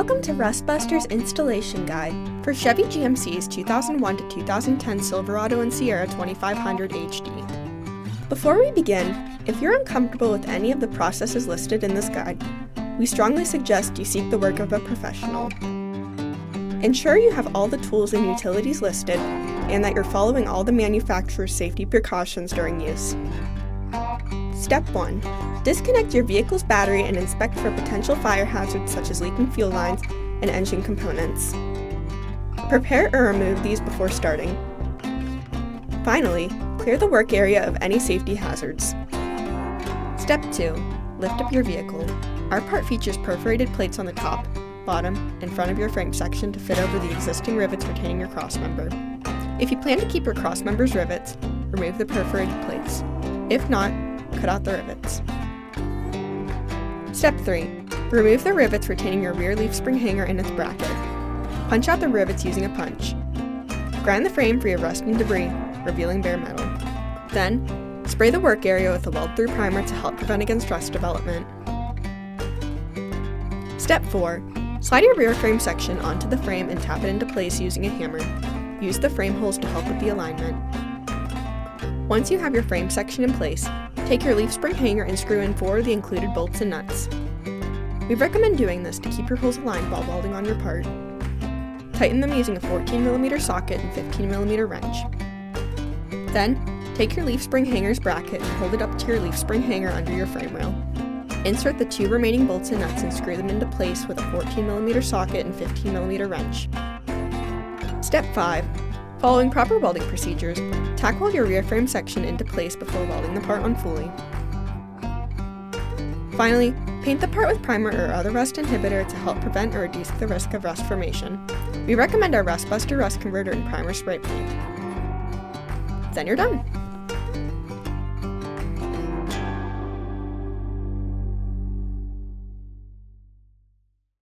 Welcome to Rustbuster's installation guide for Chevy GMC's 2001 to 2010 Silverado and Sierra 2500 HD. Before we begin, if you're uncomfortable with any of the processes listed in this guide, we strongly suggest you seek the work of a professional. Ensure you have all the tools and utilities listed and that you're following all the manufacturer's safety precautions during use. Step 1. Disconnect your vehicle's battery and inspect for potential fire hazards such as leaking fuel lines and engine components. Prepare or remove these before starting. Finally, clear the work area of any safety hazards. Step 2. Lift up your vehicle. Our part features perforated plates on the top, bottom, and front of your frame section to fit over the existing rivets retaining your crossmember. If you plan to keep your crossmember's rivets, remove the perforated plates. If not, cut out the rivets. Step 3. Remove the rivets retaining your rear leaf spring hanger and its bracket. Punch out the rivets using a punch. Grind the frame for your rust and debris, revealing bare metal. Then, spray the work area with a weld-through primer to help prevent against rust development. Step 4. Slide your rear frame section onto the frame and tap it into place using a hammer. Use the frame holes to help with the alignment. Once you have your frame section in place, take your leaf spring hanger and screw in 4 of the included bolts and nuts. We recommend doing this to keep your holes aligned while welding on your part. Tighten them using a 14mm socket and 15mm wrench. Then, take your leaf spring hanger's bracket and hold it up to your leaf spring hanger under your frame rail. Insert the 2 remaining bolts and nuts and screw them into place with a 14mm socket and 15mm wrench. Step 5. Following proper welding procedures, tack weld your rear frame section into place before welding the part on fully. Finally, paint the part with primer or other rust inhibitor to help prevent or reduce the risk of rust formation. We recommend our Rustbuster Rust Converter and Primer Spray Paint. Then you're done!